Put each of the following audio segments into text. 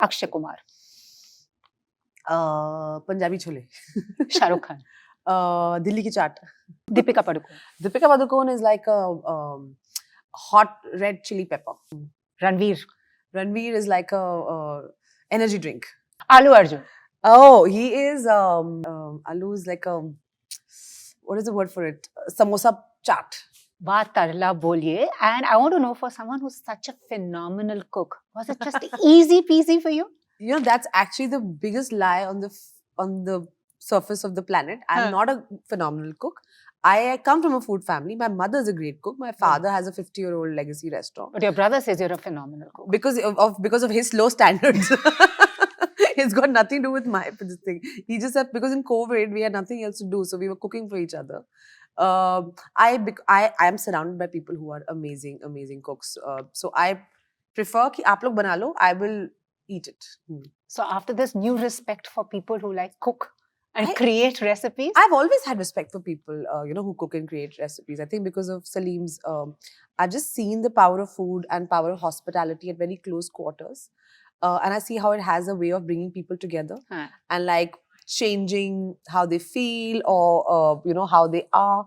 अक्षय कुमार, पंजाबी छोले, शाहरुख खान, दिल्ली की चाट. Deepika Padukone, Deepika Padukone is like a hot red chili pepper. Ranveer, Ranveer is like a energy drink. आलू Arjun, Oh, he is. Allu is like a. What is the word for it? Samosa chaat. वाह तरला बोलिए. And I want to know, for someone who's such a phenomenal cook, was it just easy peasy for you? You know, that's actually the biggest lie on the surface of the planet. I'm not a phenomenal cook. I come from a food family. My mother is a great cook. My father has a 50-year-old legacy restaurant. But your brother says you're a phenomenal cook. Because of his low standards. It's got nothing to do with my this thing. He just said because in COVID we had nothing else to do, so we were cooking for each other. I am surrounded by people who are amazing cooks. So I prefer कि आप लोग बना लो. I will eat it. So after this new respect for people who like cook and create recipes, I've always had respect for people, who cook and create recipes. I think because of Salim's, I've just seen the power of food and power of hospitality at very close quarters. And I see how it has a way of bringing people together and like changing how they feel or, how they are.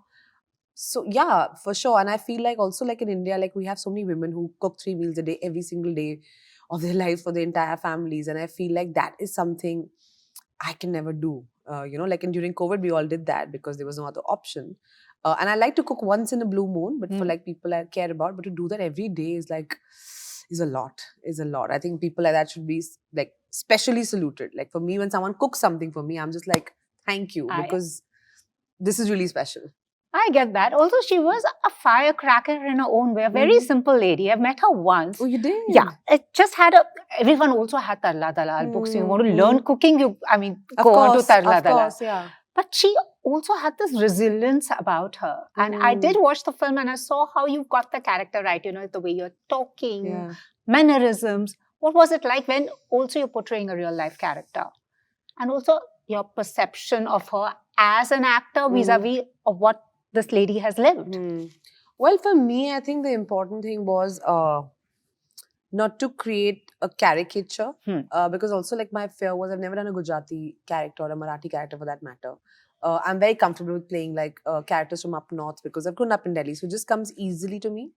So yeah, for sure. And I feel like also like in India, like we have so many women who cook 3 meals a day, every single day of their life for the entire families. And I feel like that is something I can never do. Like during COVID, we all did that because there was no other option. And I like to cook once in a blue moon, but for like people I care about, but to do that every day is a lot. I think people like that should be like specially saluted. Like for me, when someone cooks something for me, I'm just like, thank you, because this is really special. I get that. Also, she was a firecracker in her own way. A very simple lady. I've met her once. Oh, you did? Yeah. It just had everyone also had tarla dalal books. You want to learn cooking, go on to tarla dalal. Of course, yeah. But she also had this resilience about her. And I did watch the film and I saw how you got the character right. The way you're talking, mannerisms. What was it like when also you're portraying a real life character? And also your perception of her as an actor vis-a-vis of what this lady has lived. Well, for me, I think the important thing was not to create a caricature because also like my fear was I've never done a Gujarati character or a Marathi character for that matter. I'm very comfortable with playing like characters from up north because I've grown up in Delhi, so it just comes easily to me.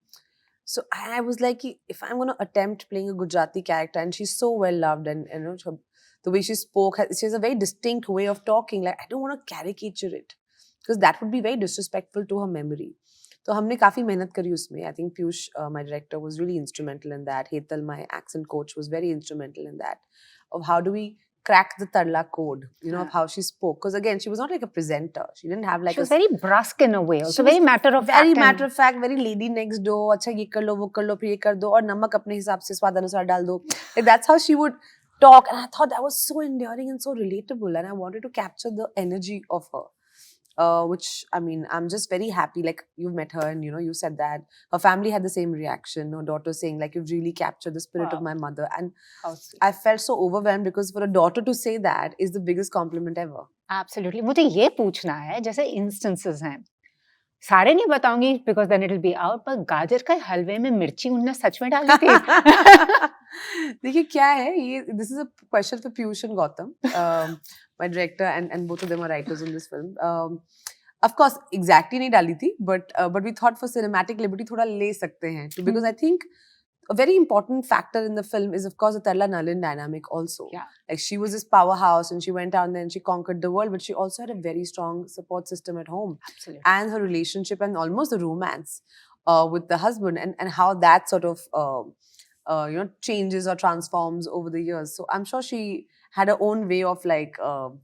So I was like, if I'm going to attempt playing a Gujarati character, and she's so well loved, and the way she spoke, she has a very distinct way of talking. Like I don't want to caricature it because that would be very disrespectful to her memory. So हमने काफी मेहनत करी उसमें. I think Piyush, my director, was really instrumental in that. Hetal, my accent coach, was very instrumental in that. Of how do we crack the tarla code, of how she spoke. Because again, she was not like a presenter. She didn't have like she was very brusque in a way. Also very matter of fact, very lady next door. अच्छा ये कर लो, वो कर लो, फिर ये कर दो, और नमक अपने हिसाब से स्वाद अनुसार डाल दो. Like that's how she would talk, and I thought that was so endearing and so relatable, and I wanted to capture the energy of her. Which, I mean, I'm just very happy. Like, you've met her and, you said that. Her family had the same reaction. Her daughter saying, like, you've really captured the spirit of my mother. And I felt so overwhelmed because for a daughter to say that is the biggest compliment ever. Absolutely. मुझे ये पूछना है, जैसे instances हैं, सारे नहीं बताऊंगी because then it'll be out, पर गाजर के हलवे में मिर्ची उनने सच में डाली थी? देखिए क्या है ये, this is a question for Piyush and Gautam, my director, and both of them are writers in this film. Of course, exactly नहीं डाली थी, but we thought for cinematic liberty थोड़ा ले सकते हैं, because I think a very important factor in the film is, of course, the Tarla Nalin dynamic also. Yeah. Like she was this powerhouse and she went out and then she conquered the world, but she also had a very strong support system at home. Absolutely. And her relationship and almost the romance with the husband and how that sort of changes or transforms over the years. So I'm sure she had her own way of like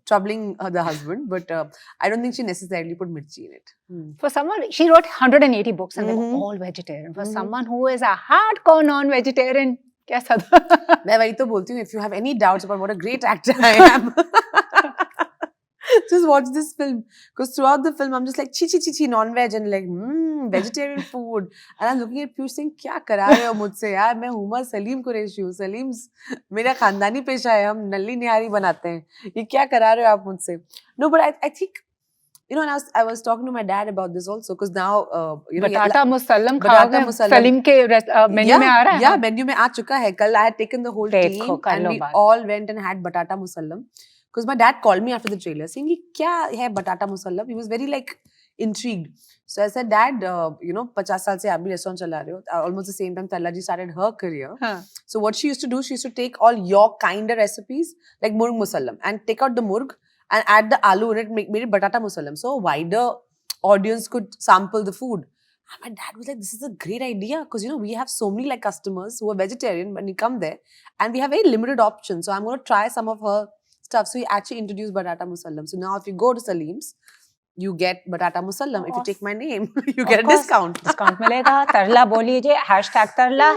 troubling the husband, but I don't think she necessarily put mirchi in it. For someone, she wrote 180 books and they were all vegetarian. For someone who is a hardcore non-vegetarian, कैसा था? मैं वही तो बोलती हूँ, if you have any doubts about what a great actor I am, just watch this film, because throughout the film I'm just like chi non-veg and like vegetarian food, and I'm looking at Piyush saying क्या करा रहे हो मुझसे यार, मैं हुमा सलीम कुरैशी हूँ, सलीम्स मेरा खानदानी पेशा है, हम नल्ली निहारी बनाते हैं, ये क्या करा रहे हो आप मुझसे? No, but I think and I was talking to my dad about this also, because now Batata musallam Batata musallam Salim ke menu mein aa raha hai. Yeah, menu mein aa chuka hai. Kal I had taken the whole team and we all went and had batata musallam, because my dad called me after the trailer saying ki kya hai batata musallam. He was very like intrigued. So I said, Dad, 50 saal se aap bhi restaurant chala rahe ho. Almost the same time Tarla ji started her career. So what she used to do, she used to take all your kind of recipes like murg musallam and take out the murg and add the aloo in it, made it batata musallam. So a wider audience could sample the food. And my dad was like, this is a great idea, because we have so many like customers who are vegetarian when you come there, and we have very limited options. So I'm going to try some of her stuff. So he actually introduced batata musallam. So now if you go to Salim's, you get batata musallam. If you take my name, you get a discount. Discount मिलेगा. Tarla बोलिए, #Tarla,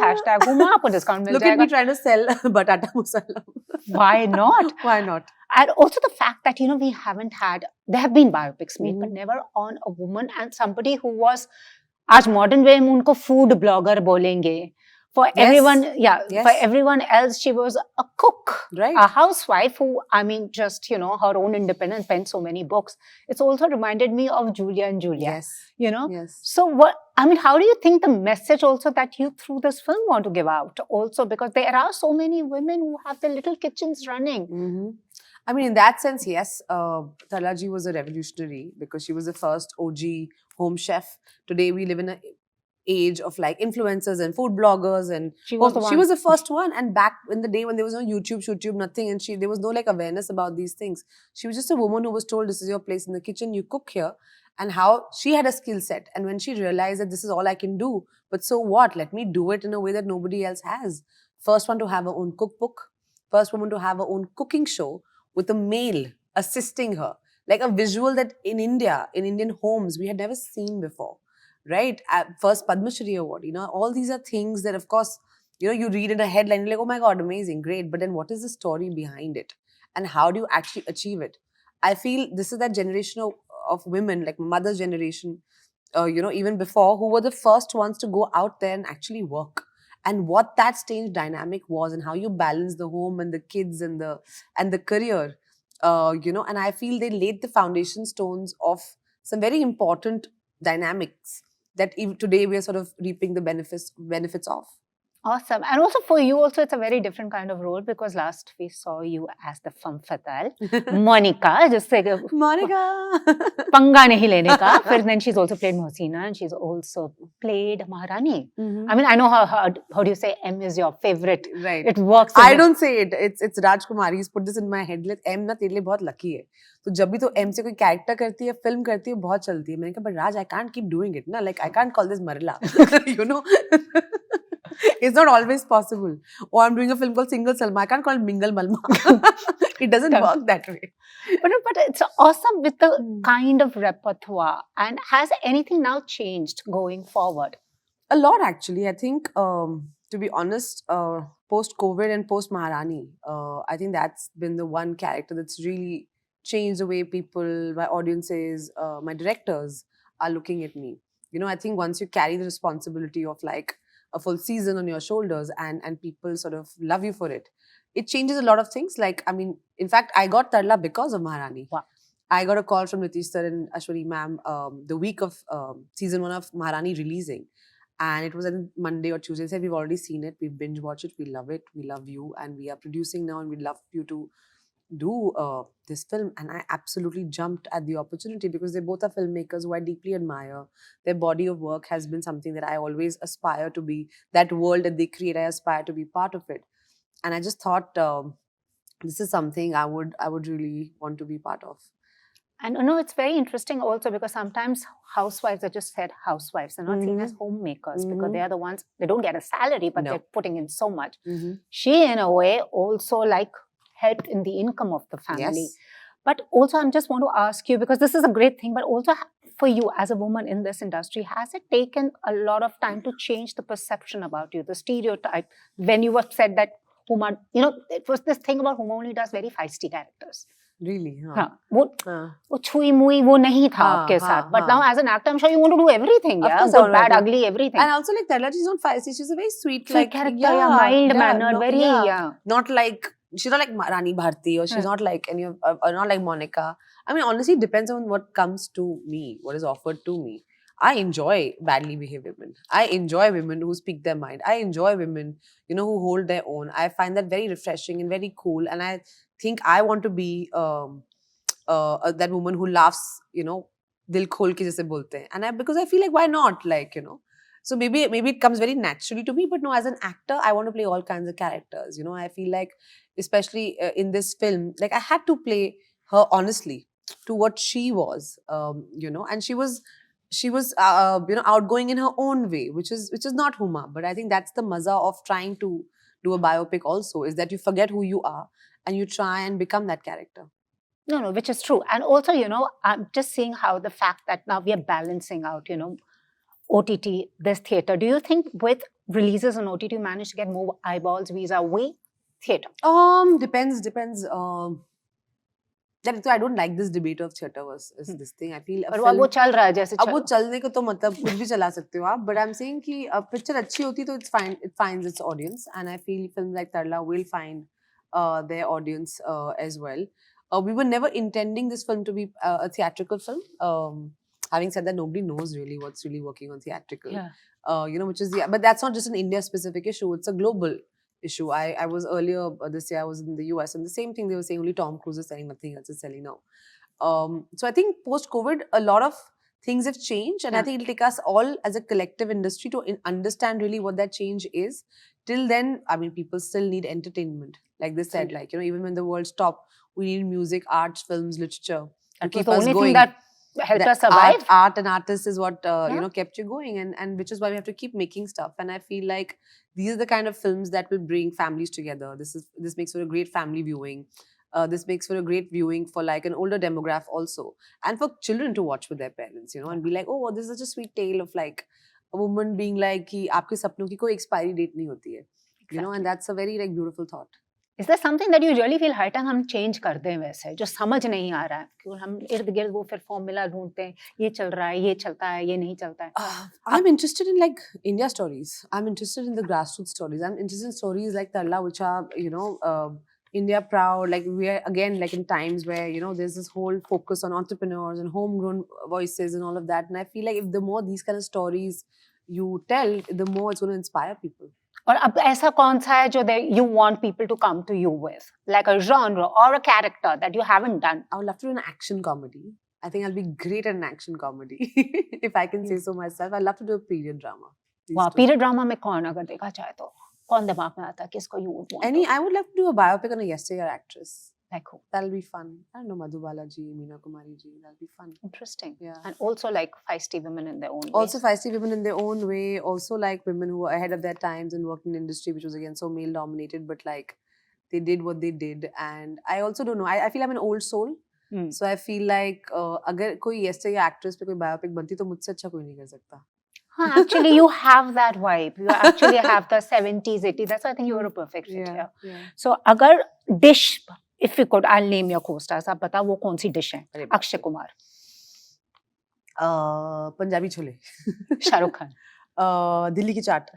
#Huma, आपको discount मिल Look जाएगा. at me trying to sell batata musallam. Why not? Why not? And also the fact that, we haven't had, there have been biopics made, but never on a woman and somebody who was, आज modern way में उनको food blogger बोलेंगे. For everyone, for everyone else, she was a cook, right? A housewife who, just, her own independence, penned so many books. It's also reminded me of Julia and Julia. Yes. Yes. So what, how do you think the message also that you through this film want to give out also? Because there are so many women who have their little kitchens running. In that sense, yes, Tarla ji was a revolutionary, because she was the first OG home chef. Today we live in an age of like influencers and food bloggers, and she was the first one. And back in the day when there was no YouTube, nothing, and there was no like awareness about these things. She was just a woman who was told, this is your place in the kitchen, you cook here. And how she had a skill set, and when she realized that this is all I can do, but so what, let me do it in a way that nobody else has. First one to have her own cookbook, first woman to have her own cooking show with a male assisting her, like a visual that in India, in Indian homes, we had never seen before, right? First Padma Shri Award, all these are things that, of course, you read in a headline, you're like, oh my God, amazing, great. But then what is the story behind it? And how do you actually achieve it? I feel this is that generation of women, like mother's generation, even before, who were the first ones to go out there and actually work. And what that strange dynamic was, and how you balance the home and the kids and the career, and I feel they laid the foundation stones of some very important dynamics that even today we are sort of reaping the benefits of. Awesome. And also for you also, it's a very different kind of role, because last we saw you as the femme fatale, Monica, just like Monica. Panga nahi lene ka. Then she's also played Mohsina, and she's also played Maharani. I know how do you say M is your favorite. Right. It works. I don't say it. It's Rajkumari. He's put this in my head. M na tere liye bahut lucky hai. तो जब भी तो M से कोई character करती है, film करती है, बहुत चलती है. मैंने कहा, but Raj, I can't keep doing it, na. Like I can't call this Marla, It's not always possible. Or I'm doing a film called Single Salma. I can't call it Mingle Malma. It doesn't work that way. But it's awesome with the kind of repertoire. And has anything now changed going forward? A lot, actually. I think, to be honest, post-COVID and post-Maharani, I think that's been the one character that's really changed the way people, my audiences, my directors are looking at me. I think once you carry the responsibility of like a full season on your shoulders, and people sort of love you for it, it changes a lot of things. Like, in fact, I got Tarla because of Maharani. Wow. I got a call from Nitish sir and Ashwari ma'am the week of season 1 of Maharani releasing. And it was on Monday or Tuesday. They said, we've already seen it, we binge watched it, we love it, we love you, and we are producing now, and we'd love you to do this film. And I absolutely jumped at the opportunity, because they both are filmmakers who I deeply admire. Their body of work has been something that I always aspire to be. That world that they create, I aspire to be part of it. And I just thought this is something I would really want to be part of. And it's very interesting also, because sometimes housewives are just said housewives. They're not seen as homemakers, because they are the ones, they don't get a salary, but they're putting in so much. She, in a way, also like helped in the income of the family. Yes. But also, I just want to ask you, because this is a great thing, but also for you as a woman in this industry, has it taken a lot of time to change the perception about you, the stereotype, when you were said that Huma, it was this thing about Huma only does very feisty characters. Really? वो छुई मुई वो नहीं था आपके साथ. But now as an actor, I'm sure you want to do everything. Yeah, good, bad, ugly, everything. And also like Tarla, she's not feisty. She's a very sweet character, mild mannered, very not like she's not like Rani Bharti, or she's not like any of, or not like Monica. I mean, honestly, it depends on what comes to me, what is offered to me. I enjoy badly behaved women. I enjoy women who speak their mind. I enjoy women, who hold their own. I find that very refreshing and very cool. And I think I want to be that woman who laughs, dil khol ke jaise bolte hain. And because I feel like, why not? Like, so maybe it comes very naturally to me. But no, as an actor, I want to play all kinds of characters. I feel like, especially in this film, like I had to play her honestly to what she was, and she was outgoing in her own way, which is not Huma. But I think that's the maza of trying to do a biopic also, is that you forget who you are and you try and become that character. No, which is true. And also, I'm just seeing how the fact that now we are balancing out, OTT, this theater. Do you think with releases on OTT, you manage to get more eyeballs vis-a-vis theater? Depends. So I don't like this debate of theater versus this thing. I feel पर वो चल रहा है जैसे अब वो चलने को तो मतलब कुछ भी चला सकते हो आप. But I'm saying कि picture अच्छी होती तो it's fine. It finds its audience, and I feel films like Tarla will find their audience as well. We were never intending this film to be a theatrical film. Having said that, nobody knows really what's really working on theatrical. Yeah. Which is but that's not just an India specific issue. It's a global issue. I was earlier this year, I was in the US, and the same thing they were saying, only Tom Cruise is selling, nothing else is selling now. So I think post-COVID, a lot of things have changed, and I think it'll take us all as a collective industry to understand really what that change is. Till then, I mean, people still need entertainment. Like they said, like, even when the world stopped, we need music, arts, films, literature to keep us going. That helped us survive. Art and artists is what kept you going, and which is why we have to keep making stuff. And I feel like these are the kind of films that will bring families together. This makes for a great family viewing. This makes for a great viewing for like an older demographic also, and for children to watch with their parents, and be like, oh, this is such a sweet tale of like a woman being like कि आपके सपनों की कोई expiry date नहीं होती है, and that's a very like beautiful thought. Is there something that you really feel high time हम change कर दें वैसे जो समझ नहीं आ रहा है क्योंकि हम इर्द गिर्द वो फिर फॉर्मूला ढूंढते हैं ये चल रहा है ये चलता है ये नहीं चलता है. I'm interested in like India stories. I'm interested in the grassroots stories. I'm interested in stories like Tarla, which are India proud. Like we are again like in times where there's this whole focus on entrepreneurs and homegrown voices and all of that. And I feel like if the more these kind of stories you tell, the more it's going to inspire people. और अब ऐसा कौन सा है जो you want people to come to you with, like a genre or a character that you haven't done? I would love to do an action comedy. I think I'll be great at an action comedy if I can say so myself. I'd love to do a period drama. Wow, period drama में कौन अगर देखा जाए तो कौन दिमाग में आता है किसको you would want? I would love to do a biopic on a yesteryear actress. Like who? That'll be fun. I don't know, Madhubala ji, Meena Kumari ji. That'll be fun. Interesting. Yeah. And also like feisty women in their own way. Also feisty women in their own way. Also like women who were ahead of their times and worked in industry, which was again so male dominated, but like they did what they did. And I also don't know. I feel I'm an old soul. So I feel like अगर कोई yesteryear actress पे कोई biopic बनती तो मुझसे अच्छा कोई नहीं कर सकता. Actually, you have that vibe. You actually have the 70s, 80s. That's why I think you were a perfect fit here. Yeah. So, अगर dish, if you could, I'll name your co-stars. आप बताओ वो कौन सी dish है? अक्षय कुमार. पंजाबी छोले. शाहरुख खान. दिल्ली की चाट.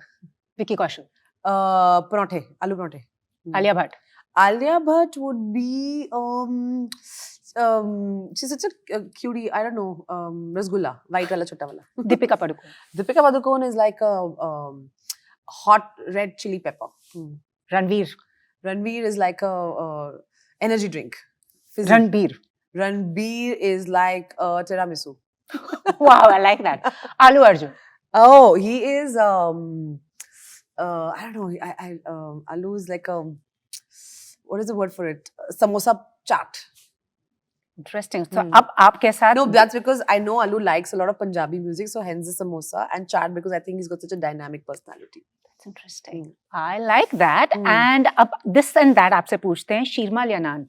विकी कौशल. पराठे, आलू पराठे. Alia Bhatt. Alia Bhatt would be she's such a cutie. I don't know, rasgulla, white wala chota wala. Deepika Padukone. Deepika Padukone is like a hot red chili pepper. Ranveer is like a energy drink. Ranveer is like a tiramisu. Wow, I like that. Allu Arjun. Oh, he is I don't know. Allu is like a, what is the word for it? Samosa chaat. Interesting. So, ab aap ke saath? No, that's because I know Allu likes a lot of Punjabi music, so hence the samosa, and chaat because I think he's got such a dynamic personality. That's interesting. I like that. And ab this and that aapse पूछते हैं, शीरमाल या नान?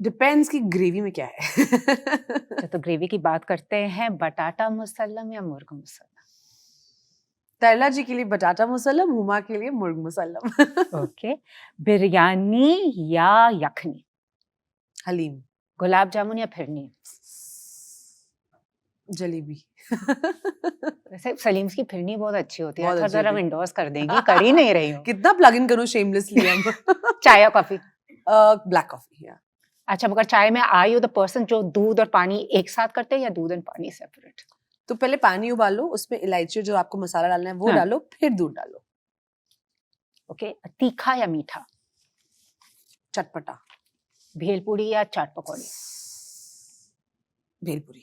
Depends कि gravy में क्या है. तो gravy की बात करते हैं, बटाटा मुसल्लम या मुर्ग मुसल्लम? तरला जी के लिए बटाटा मुसल्लम, हुमा के लिए मुर्ग मुसल्लम. Okay. बिरयानी या यखनी? हलीम. गुलाब जामुन या फिरनी? जलेबी। वैसे सलीम्स की फिरनी बहुत अच्छी होती है। बहुत थोड़ा अच्छी हम होती है। इंडोर्स कर देंगे, कर ही नहीं रही हूँ। कितना प्लग इन करूँ शेमलेसली अब। चाय या कॉफी? ब्लैक कॉफी, या। अच्छा, मगर चाय में आर यू द पर्सन जो दूध और पानी एक साथ करते हैं या दूध एंड पानी सेपरेट? तो पहले पानी उबालो, उसमें इलायची जो आपको मसाला डालना है वो हाँ। डालो, फिर दूध डालो। ओके, तीखा या मीठा? चटपटा। भेलपूरी या चाट पकौड़ी? भेलपुरी।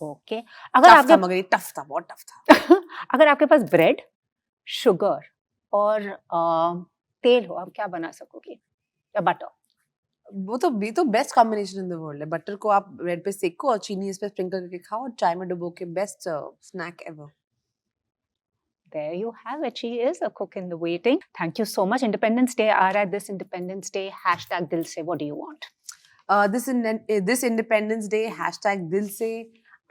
ओके, अगर टफ था, आपके मगर ये टफ था, बहुत टफ था। अगर आपके पास ब्रेड, शुगर और तेल हो, आप क्या बना सकोगे? या बटर? वो तो best combination in the world है। बटर को आप ब्रेड पे सेको और चीनी इस पे स्प्रिंकल करके खाओ और चाय में डुबो के, best snack ever. There you have it. She is a cook in the waiting. Thank you so much. Independence Day aa raha hai. This Independence Day hashtag dil se. What do you want? This Independence Day hashtag dil se,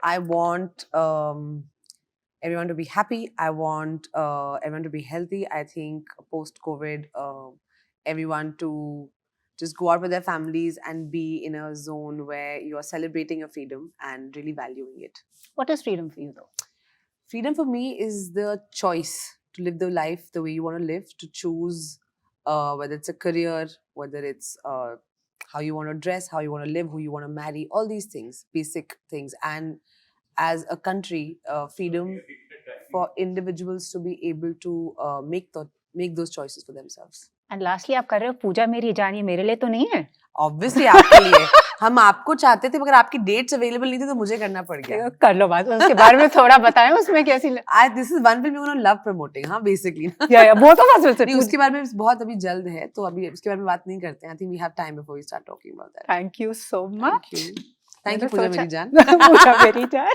I want everyone to be happy. I want everyone to be healthy. I think post COVID, everyone to just go out with their families and be in a zone where you are celebrating your freedom and really valuing it. What is freedom for you though? Freedom for me is the choice to live the life the way you want to live, to choose whether it's a career, whether it's how you want to dress, how you want to live, who you want to marry, all these things, basic things. And as a country, freedom for individuals to be able to make those choices for themselves. And lastly, आप कर रहे हो पूजा मेरी जानी, मेरे लिए तो नहीं है? Obviously आपके लिए। हम आपको चाहते थे, मगर आपकी डेट्स अवेलेबल नहीं थी तो मुझे करना पड़ गया। कर लो बात, उसके बारे में थोड़ा बताएं, उसमें कैसी This is one film you're gonna love promoting, हाँ, basically। या वो तो बस नहीं, उसके बारे में बहुत अभी जल्द है, तो अभी उसके बारे में बात नहीं करते हैं। I think we have time before we start talking about that. Thank you so much. Thank you पूजा मेरी जान। पूजा मेरी जान।